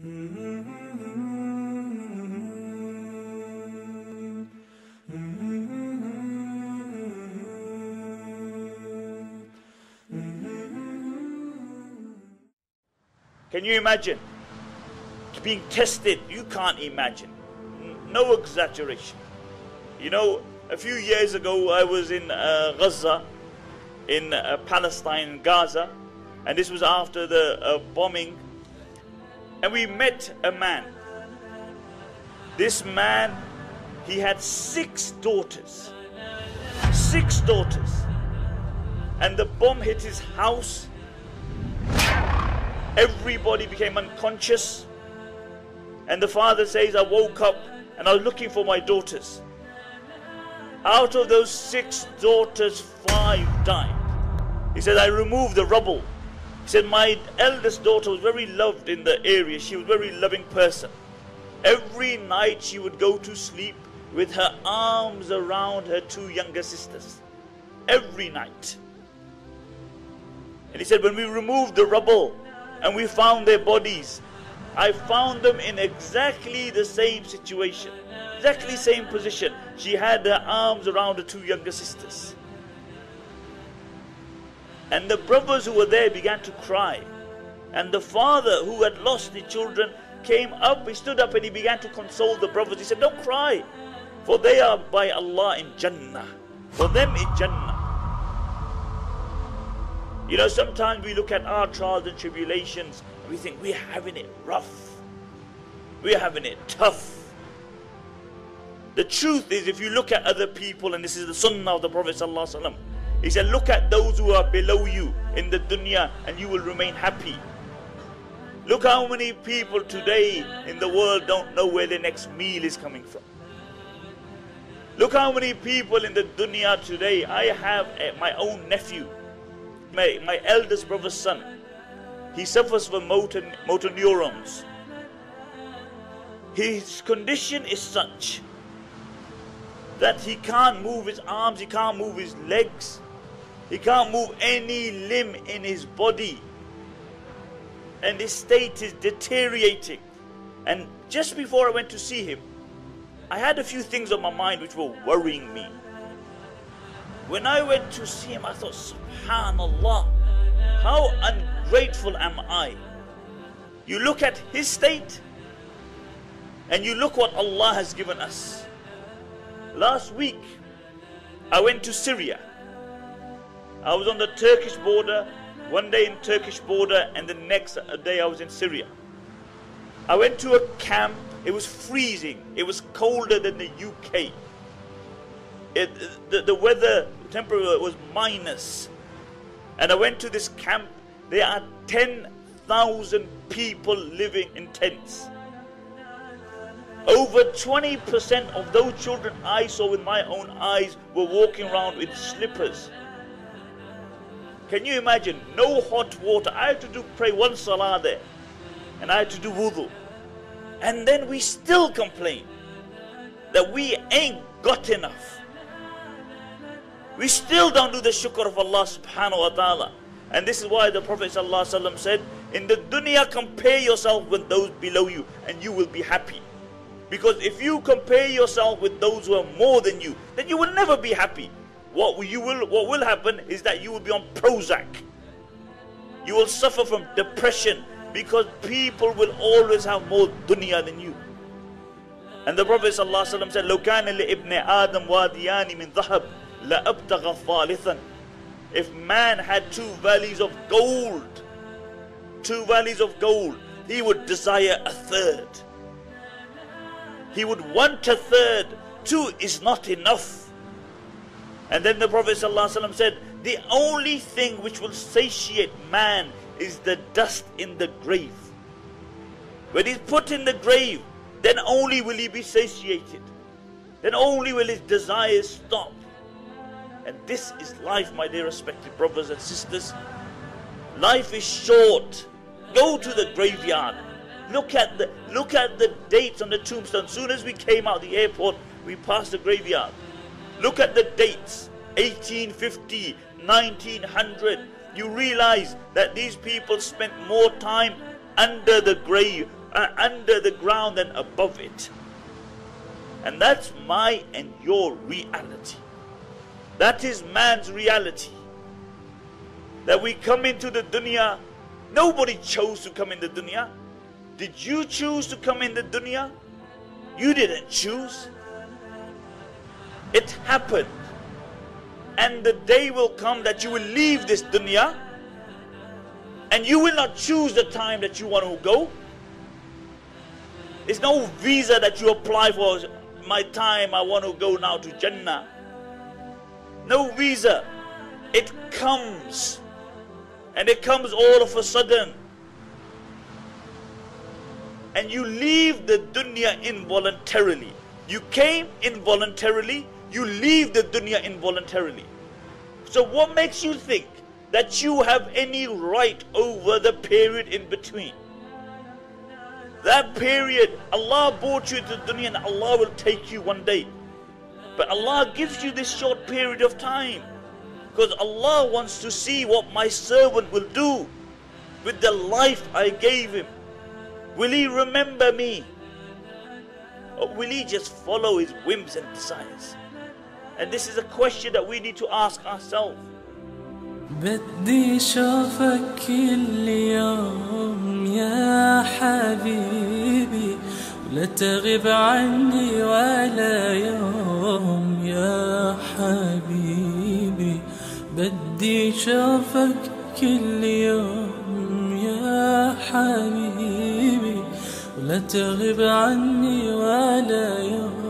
Can you imagine being tested? You can't imagine. No exaggeration. You know, a few years ago I was in Gaza, in Palestine, Gaza, and this was after the bombing, and we met a man. This man, he had 6 daughters. 6 daughters. And the bomb hit his house. Everybody became unconscious. And the father says, I woke up and I was looking for my daughters. Out of those 6 daughters, 5 died. He said, I removed the rubble. He said, my eldest daughter was very loved in the area. She was a very loving person. Every night she would go to sleep with her arms around her 2 younger sisters. Every night. And he said, when we removed the rubble and we found their bodies, I found them in exactly the same situation, exactly same position. She had her arms around her 2 younger sisters. And the brothers who were there began to cry. And the father who had lost the children came up, he stood up and he began to console the brothers. He said, don't cry, for they are by Allah in Jannah. For them in Jannah. You know, sometimes we look at our trials and tribulations and we think we're having it rough. We're having it tough. The truth is, if you look at other people, and this is the sunnah of the Prophet ﷺ, he said, look at those who are below you in the dunya and you will remain happy. Look how many people today in the world don't know where their next meal is coming from. Look how many people in the dunya today. I have my own nephew, my eldest brother's son. He suffers from motor neurons. His condition is such that he can't move his arms, he can't move his legs, he can't move any limb in his body. And his state is deteriorating. And just before I went to see him, I had a few things on my mind which were worrying me. When I went to see him, I thought, subhanallah, how ungrateful am I? You look at his state, and you look what Allah has given us. Last week, I went to Syria. I was on the Turkish border, one day in Turkish border, and the next day I was in Syria. I went to a camp. It was freezing. It was colder than the UK. The weather temperature was minus. And I went to this camp. There are 10,000 people living in tents. Over 20% of those children I saw with my own eyes were walking around with slippers. Can you imagine? No hot water. I had to pray 1 salah there. And I had to do wudu. And then we still complain that we ain't got enough. We still don't do the shukr of Allah subhanahu wa ta'ala. And this is why the Prophet ﷺ said, in the dunya, compare yourself with those below you and you will be happy. Because if you compare yourself with those who are more than you, then you will never be happy. What will happen is that you will be on Prozac. You will suffer from depression because people will always have more dunya than you. And the Prophet ﷺ said, لو كان لابن آدم واديان من ذهب لأبتغى ثالثا. If man had 2 valleys of gold, he would desire a third. He would want a third. 2 is not enough. And then the Prophet ﷺ said, the only thing which will satiate man is the dust in the grave. When he's put in the grave, then only will he be satiated. Then only will his desires stop. And this is life, my dear respected brothers and sisters. Life is short. Go to the graveyard. Look at the dates on the tombstone. As soon as we came out of the airport, we passed the graveyard. Look at the dates. 1850, 1900. You realize that these people spent more time under the grave, under the ground and above it. And that's my and your reality. That is man's reality. That we come into the dunya. Nobody chose to come in the dunya. Did you choose to come in the dunya? You didn't choose. It happened. And the day will come that you will leave this dunya, and you will not choose the time that you want to go. There's no visa that you apply for. My time, I want to go now to Jannah. No visa. It comes. And it comes all of a sudden. And you leave the dunya involuntarily. You came involuntarily. You leave the dunya involuntarily. So what makes you think that you have any right over the period in between? That period, Allah brought you to dunya and Allah will take you one day. But Allah gives you this short period of time because Allah wants to see what my servant will do with the life I gave him. Will he remember me? Or will he just follow his whims and desires? And this is a question that we need to ask ourselves. بدي شوفك كل يوم يا حبيبي ولا تغيب عني ولا يوم يا حبيبي بدي شوفك كل يوم يا حبيبي ولا تغيب عني ولا يوم